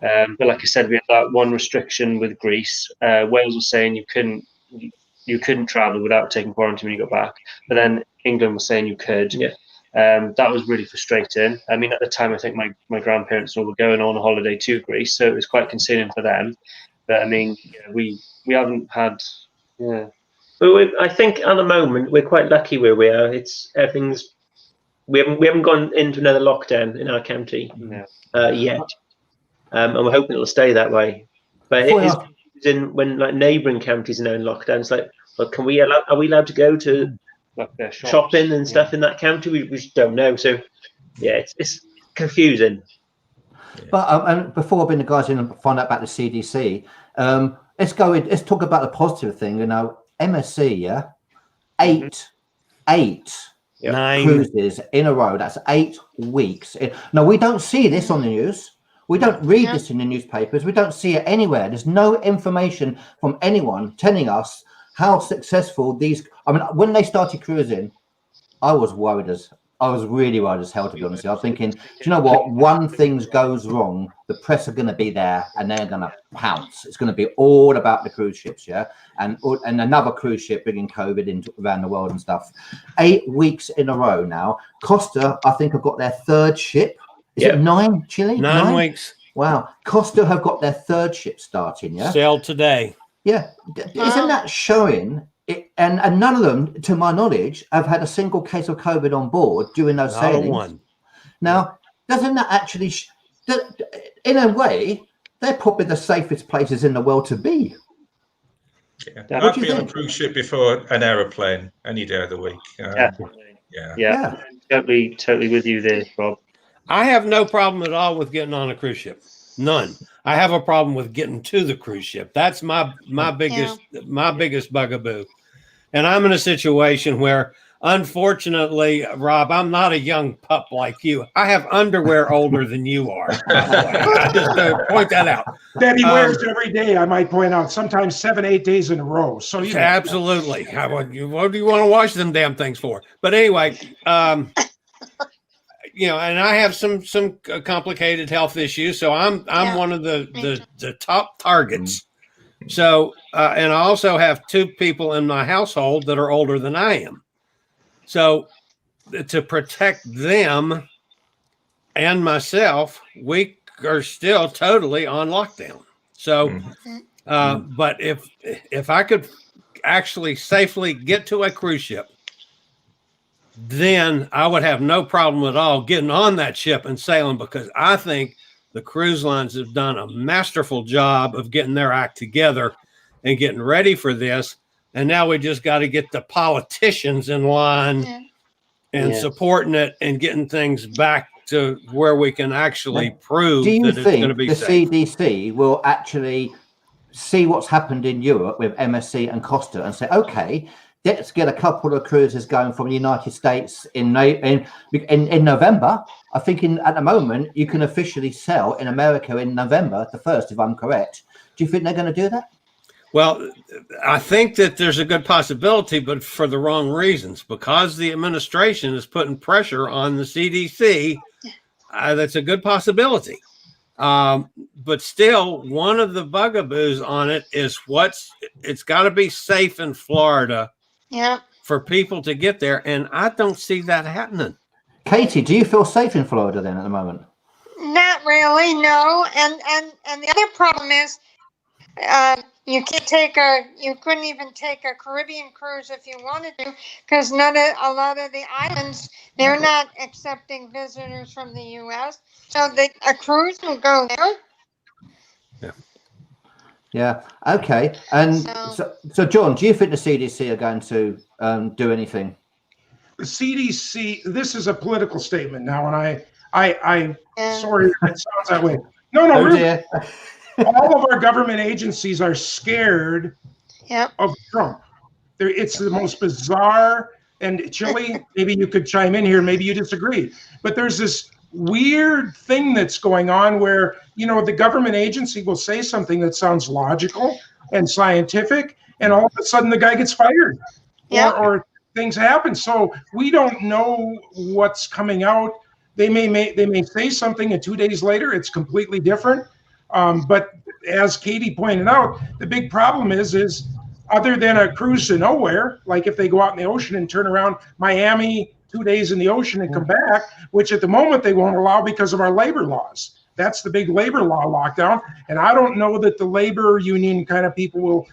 But like I said, we had that one restriction with Greece. Wales was saying you couldn't travel without taking quarantine when you got back. But then England was saying you could. Yeah. That was really frustrating. At the time, I think my grandparents were going on a holiday to Greece, so it was quite concerning for them. But we haven't had. Yeah. Well, I think at the moment we're quite lucky where we are. Everything's. We haven't gone into another lockdown in our county yet. And we're hoping it'll stay that way. But it is confusing when neighbouring counties are now in lockdown. It's like, well, are we allowed to go to shopping and stuff in that county? We just don't know. So, it's confusing. But and before I bring the guys in and find out about the CDC, let's talk about the positive thing. MSC, 8 9 cruises in a row. That's 8 weeks. Now we don't see this on the news. We don't read this in the newspapers. We don't see it anywhere. There's no information from anyone telling us how successful these. When they started cruising, I was really worried as hell, to be honest. I was thinking, do you know what? One thing goes wrong, the press are going to be there and they're going to pounce. It's going to be all about the cruise ships, and another cruise ship bringing COVID around the world and stuff. 8 weeks in a row now. Costa, I think, have got their 3rd ship. Is it 9, Chile? 9 weeks. Wow. Costa have got their 3rd ship starting, Sailed today. Yeah. Isn't that showing it? And none of them, to my knowledge, have had a single case of COVID on board during those sailings. One. Now, doesn't that actually, in a way, they're probably the safest places in the world to be? Yeah. I'd be on a cruise ship before an aeroplane any day of the week. Totally with you there, Rob. I have no problem at all with getting on a cruise ship. None. I have a problem with getting to the cruise ship. That's my biggest bugaboo. And I'm in a situation where Unfortunately, Rob, I'm not a young pup like you. I have underwear older than you are. By the way. I just point that out. That he wears every day, I might point out, sometimes 7-8 days in a row. So you know. Absolutely. What do you want to wash them damn things for? But anyway, you know, and I have some complicated health issues, so I'm one of the top targets. So, and I also have 2 people in my household that are older than I am. So, to protect them and myself, we are still totally on lockdown. So, but if I could actually safely get to a cruise ship, then I would have no problem at all getting on that ship and sailing, because I think the cruise lines have done a masterful job of getting their act together and getting ready for this. And now we just got to get the politicians in line and supporting it and getting things back to where we can actually prove that it's going to be safe. The CDC will actually see what's happened in Europe with MSC and Costa and say, okay, let's get a couple of cruises going from the United States in November. I think at the moment you can officially sail in America in November the 1st, if I'm correct. Do you think they're going to do that? Well, I think that there's a good possibility, but for the wrong reasons, because the administration is putting pressure on the CDC. That's a good possibility. But still, one of the bugaboos on it is it's got to be safe in Florida for people to get there. And I don't see that happening. Katie, do you feel safe in Florida then at the moment? Not really, no. And the other problem is you couldn't even take a Caribbean cruise if you wanted to, because a lot of the islands, they're not accepting visitors from the U.S. So a cruise will go there. Yeah. Okay. And so John, do you think the CDC are going to do anything? The CDC. This is a political statement now, and I sorry if it sounds that way. No, really. Dear. All of our government agencies are scared of Trump. It's the most bizarre. And Chile, maybe you could chime in here. Maybe you disagree, but there's this weird thing that's going on where, you know, the government agency will say something that sounds logical and scientific, and all of a sudden the guy gets fired, or things happen. So we don't know what's coming out. They may say something, and 2 days later it's completely different. But as Katie pointed out, the big problem is other than a cruise to nowhere, like if they go out in the ocean and turn around Miami, 2 days in the ocean and come back, which at the moment they won't allow because of our labor laws. That's the big labor law lockdown. And I don't know that the labor union kind of people will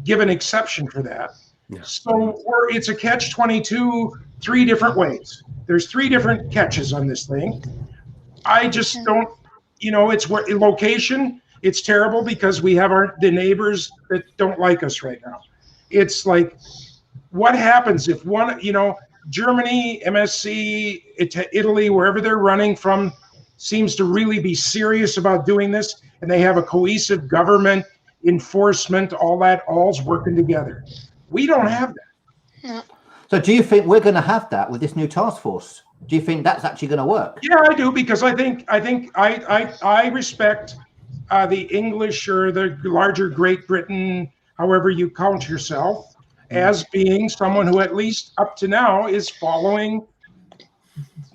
give an exception for that. Yeah. So it's a catch-22 3 different ways. There's 3 different catches on this thing. I just don't, you know, it's where location, it's terrible because we have the neighbors that don't like us right now. It's like, what happens if one, you know, Germany, MSC, Italy, wherever they're running from, seems to really be serious about doing this, and they have a cohesive government, enforcement, all's working together. We don't have that. No. So do you think we're going to have that with this new task force? Do you think that's actually going to work? Yeah, I do, because I respect the English or the larger Great Britain, however you count yourself, as being someone who at least up to now is following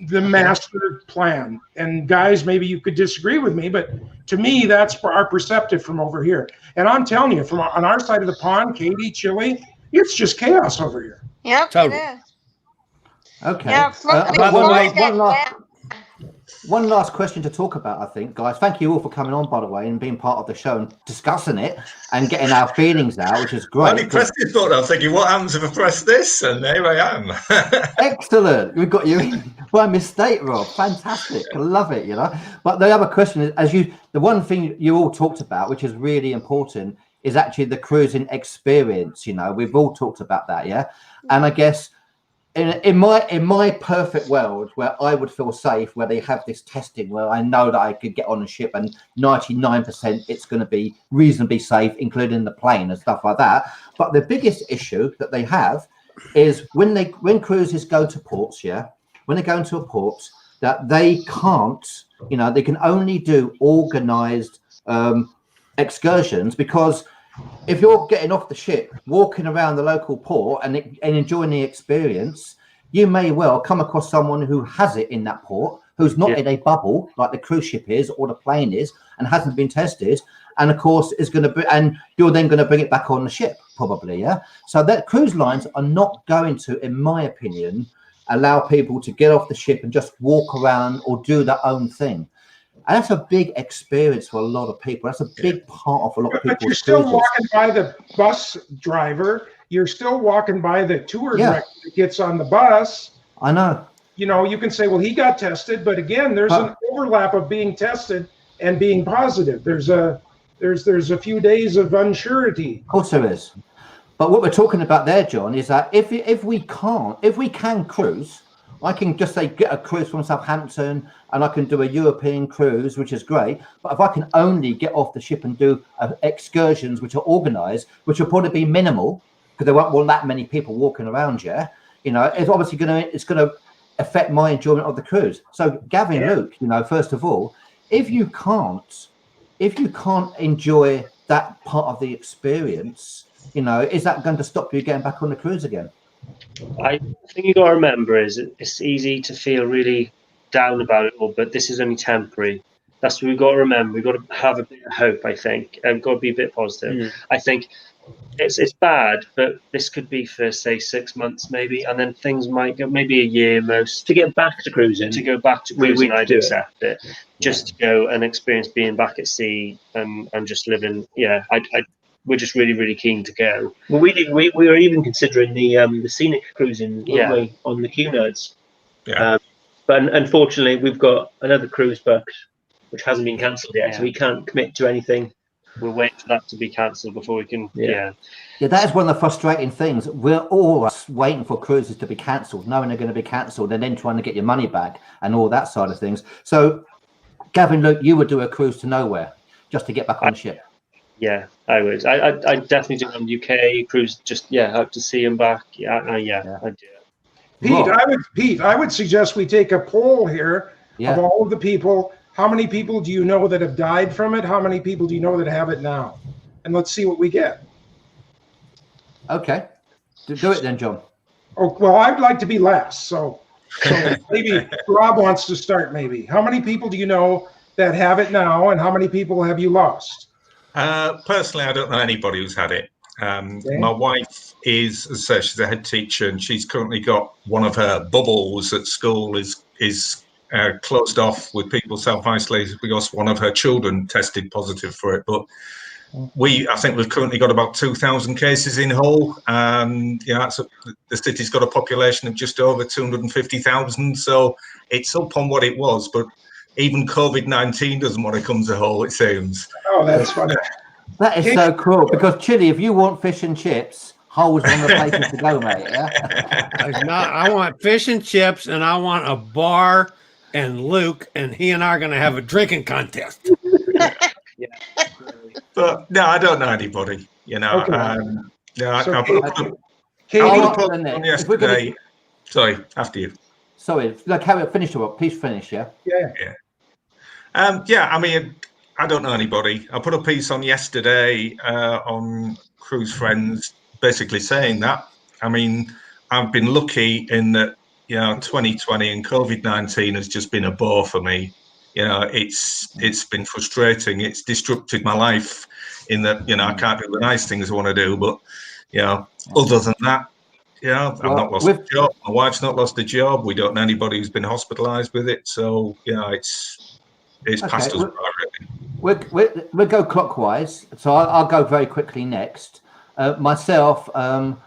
the master plan. And guys, maybe you could disagree with me, but to me, that's our perspective from over here. And I'm telling you, from on our side of the pond, Katie, Chile, it's just chaos over here. Yep, totally. it is. Okay. Yeah, by the way, one last question to talk about, I think, guys. Thank you all for coming on, by the way, and being part of the show and discussing it and getting our feelings out, which is great. When he pressed his button, I was thinking, what happens if I press this? And there I am. Excellent. We've got you by mistake, Rob. Fantastic. I love it, you know. But the other question is, the one thing you all talked about, which is really important, is actually the cruising experience. You know, we've all talked about that, yeah. And I guess in my perfect world, where I would feel safe, where they have this testing, where I know that I could get on a ship and 99% it's going to be reasonably safe, including the plane and stuff like that. But the biggest issue that they have is when cruises go to ports, when they go into a port, that they can't, they can only do organized excursions, because if you're getting off the ship, walking around the local port and enjoying the experience, you may well come across someone who has it in that port, who's not in a bubble like the cruise ship is or the plane is, and hasn't been tested. And of course, is going to be, and you're then going to bring it back on the ship, probably, So that cruise lines are not going to, in my opinion, allow people to get off the ship and just walk around or do their own thing. And that's a big experience for a lot of people. That's a big part of a lot of people's But you're still cruises. walking by the bus driver. You're still walking by the tour director that gets on the bus. I know. You can say, well, he got tested, but again, there's an overlap of being tested and being positive. There's a few days of unsurety. Of course there is. But what we're talking about there, John, is that if we can cruise, I can just say get a cruise from Southampton and I can do a European cruise, which is great. But if I can only get off the ship and do excursions which are organized, which will probably be minimal because there won't want that many people walking around, it's obviously going to affect my enjoyment of the cruise. So Gavin, Luke, first of all, if you can't enjoy that part of the experience, is that going to stop you getting back on the cruise again? I think you got to remember is it's easy to feel really down about it all, but this is only temporary. That's what we've got to remember. We've got to have a bit of hope, I think, and got to be a bit positive. I think it's bad, but this could be for, say, 6 months maybe, and then things might go maybe a year most. To get back to cruising. To go back to cruising, I'd accept it. Just to go and experience being back at sea and just living. We're just really, really keen to go. Well, we were even considering the scenic cruising on the Cunards. But unfortunately, we've got another cruise booked, which hasn't been cancelled yet, so we can't commit to anything. We're waiting for that to be cancelled before we can. Yeah, that is one of the frustrating things. We're all waiting for cruises to be cancelled, knowing they're going to be cancelled, and then trying to get your money back and all that side of things. So, Gavin, look, you would do a cruise to nowhere just to get back on the ship. Yeah, I would. I definitely do an UK cruise, just out to sea and back. I'd do it. Pete, I would suggest we take a poll here of all of the people. How many people do you know that have died from it? How many people do you know that have it now? And let's see what we get. Okay, do it then, John. Oh well, I'd like to be last. So maybe Rob wants to start. Maybe how many people do you know that have it now, and how many people have you lost? Personally, I don't know anybody who's had it. My wife is, as I say, she's a head teacher, and she's currently got one of her bubbles at school is closed off with people self-isolated because one of her children tested positive for it. But I think we've currently got about 2,000 cases in Hull, and the city's got a population of just over 250,000, so it's up on what it was. But even COVID-19 doesn't want to come to Hull, it seems. Oh, that's funny. That is so cool, because Chili, if you want fish and chips, Hull's one of the places to go, mate. I want fish and chips, and I want a bar, and Luke, and he and I are going to have a drinking contest. But no, I don't know anybody. Okay. I put up on yesterday. Sorry, after you. Sorry, Harry, finish up. Please finish, Yeah. I mean, I don't know anybody. I put a piece on yesterday on Cruise Friends, basically saying that. I mean, I've been lucky in that, 2020 and COVID-19 has just been a bore for me. It's been frustrating. It's disrupted my life in that, I can't do the nice things I want to do. But, other than that, I've not lost a job. My wife's not lost a job. We don't know anybody who's been hospitalised with it. So, it's passed us by, really. We'll go clockwise. So I'll go very quickly next. Myself, one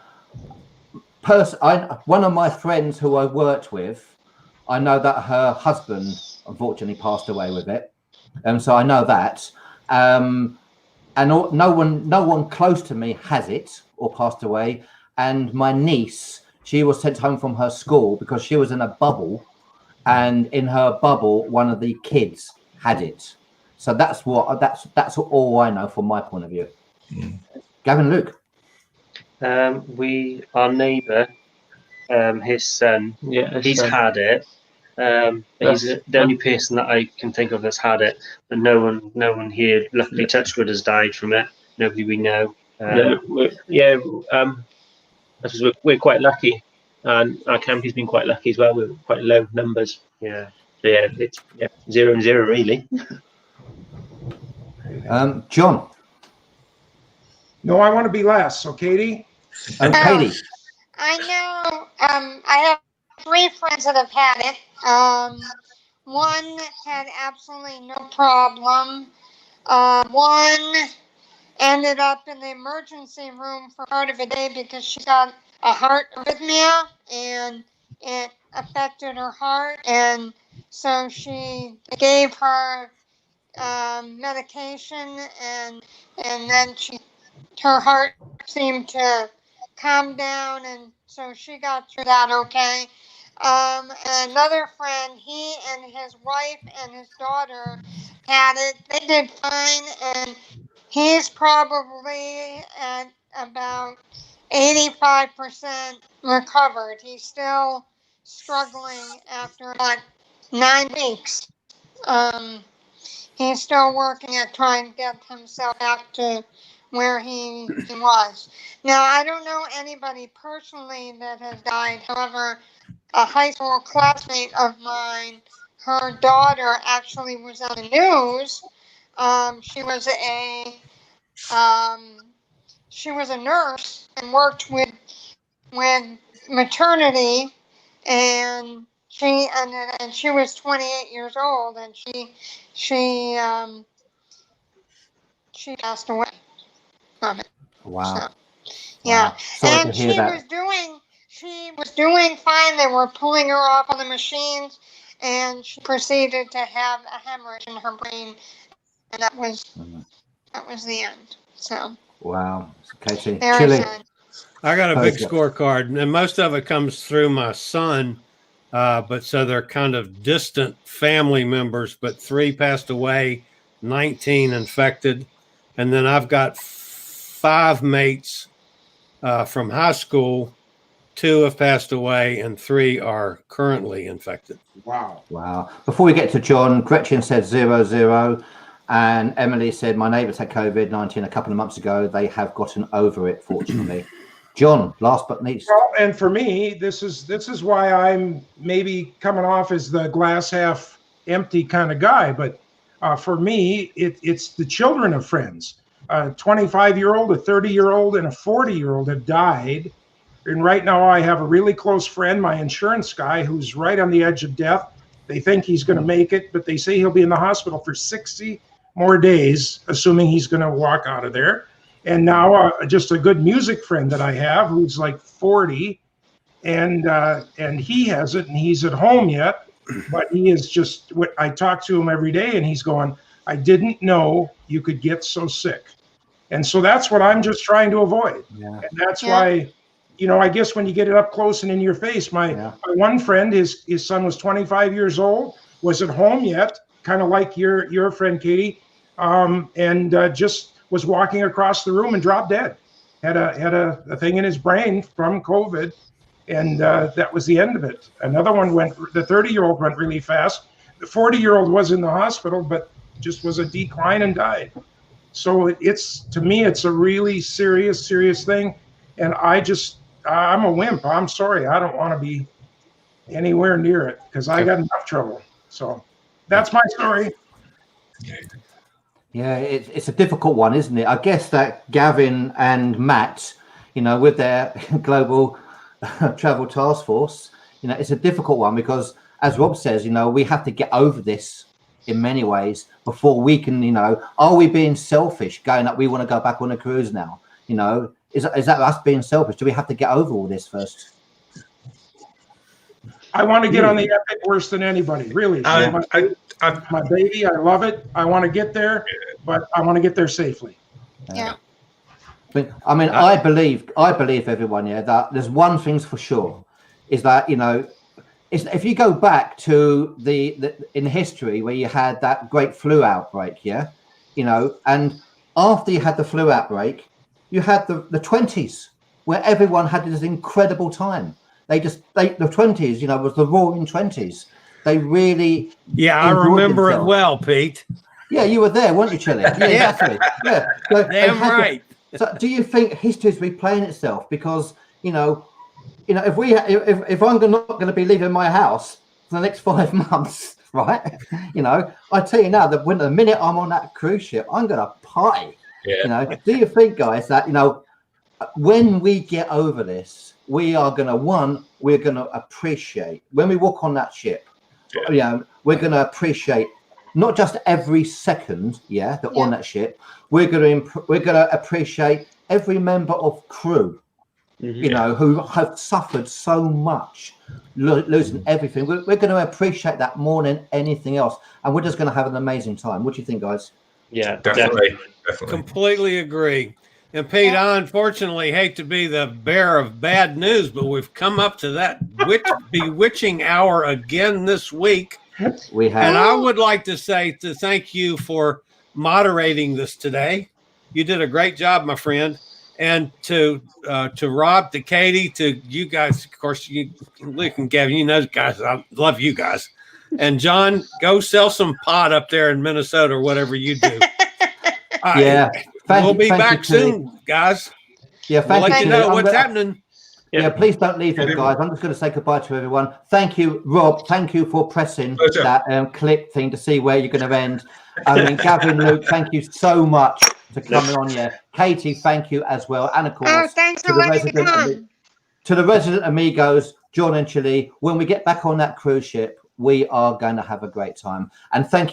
of my friends who I worked with, I know that her husband unfortunately passed away with it, so I know that. And no one close to me has it or passed away. And my niece, she was sent home from her school because she was in a bubble, and in her bubble, one of the kids had it. So that's all I know from my point of view. Gavin, Luke. Our neighbour, his son, he's had it. He's the only person that I can think of that's had it, but no one here, luckily, touch wood, has died from it. Nobody we know. We're quite lucky, and our county's been quite lucky as well. We're quite low numbers. Yeah. So it's 0 and 0 really. John. No, I want to be last. So, Katie. Katie. I know. I have 3 friends that have had it. One had absolutely no problem. One ended up in the emergency room for part of a day because she got a heart arrhythmia and it affected her heart, and so she gave her medication, and then her heart seemed to calm down, and so she got through that okay. Another friend, he and his wife and his daughter had it. They did fine, and he's probably at about 85% recovered. He's still struggling after about 9 weeks. He's still working at trying to get himself back to where he was. Now, I don't know anybody personally that has died. However, a high school classmate of mine, her daughter actually was on the news. She was a nurse and worked with maternity, and she was 28 years old, and she passed away from it. Wow. So, yeah. Wow. Sorry And to hear that. she was doing fine. They were pulling her off of the machines, and she proceeded to have a hemorrhage in her brain, and that was the end. So. Wow. Katie. Very Chilling. sad. I got a big scorecard, and most of it comes through my son. But so they're kind of distant family members, but 3 passed away, 19 infected. And then I've got 5 mates from high school. 2 have passed away, and 3 are currently infected. Wow. Wow. Before we get to John, Gretchen said 0-0. And Emily said, my neighbours had COVID-19 a couple of months ago. They have gotten over it, fortunately. John, last but not least. Well, and for me, this is why I'm maybe coming off as the glass half empty kind of guy. But for me, it's the children of friends. A 25-year-old, a 30-year-old, and a 40-year-old have died. And right now I have a really close friend, my insurance guy, who's right on the edge of death. They think he's going to make it, but they say he'll be in the hospital for 60 more days, assuming he's going to walk out of there. And now just a good music friend that I have who's like 40, and he has it, and he's at home yet, but he is just, I talk to him every day, and he's going, I didn't know you could get so sick. And so that's what I'm just trying to avoid. Yeah. And that's why, I guess when you get it up close and in your face, my one friend, his son was 25 years old, was at home yet, kind of like your friend Katie, and just was walking across the room and dropped dead. Had a thing in his brain from COVID, and that was the end of it. Another one the 30-year-old went really fast. The 40-year-old was in the hospital, but just was a decline and died. So to me, it's a really serious thing. And I'm a wimp. I'm sorry. I don't want to be anywhere near it because I got enough trouble. So that's my story. Yeah, it's a difficult one, isn't it? I guess that Gavin and Matt, with their global travel task force, it's a difficult one because, as Rob says, we have to get over this in many ways before we can, are we being selfish going up? We want to go back on a cruise now, is that us being selfish? Do we have to get over all this first? I want to get on the Epic worse than anybody, really. My baby, I love it. I want to get there, but I want to get there safely. Yeah. But I mean, I believe everyone, that there's one thing's for sure, is that, if you go back to in history where you had that great flu outbreak, and after you had the flu outbreak, you had the 20s, where everyone had this incredible time. The 20s, you know, was the roaring 20s. They really I remember it well, Pete. Yeah, you were there, weren't you, Chili? Yeah, exactly. Yeah. So damn right. So do you think history is replaying itself? Because, you know, if I'm not going to be leaving my house for the next 5 months, right? You know, I tell you now that when the minute I'm on that cruise ship, I'm going to party. Yeah. You know, do you think, guys, that, you know, when we get over this, we're going to appreciate when we walk on that ship. Yeah. You know, we're going to appreciate not just every second, on that ship. We're going to appreciate every member of crew, you know, who have suffered so much, losing everything. We're going to appreciate that more than anything else, and we're just going to have an amazing time. What do you think, guys? Yeah, definitely. Completely agree. And Pete, I unfortunately hate to be the bearer of bad news, but we've come up to that bewitching hour again this week. We have. And I would like to say thank you for moderating this today. You did a great job, my friend. And to Rob, to Katie, to you guys, of course, Luke and Gavin, you know, guys, I love you guys. And John, go sell some pot up there in Minnesota or whatever you do. We'll be back soon, guys. Yeah, we'll let you know what's happening. Yeah, please don't leave them, guys. I'm just going to say goodbye to everyone. Thank you, Rob. Thank you for pressing that click thing to see where you're going to end. I mean, Gavin, Luke, thank you so much for coming on here. Katie, thank you as well. And of course, thanks for letting me come. To the resident amigos, John and Chili, when we get back on that cruise ship, we are going to have a great time. And thank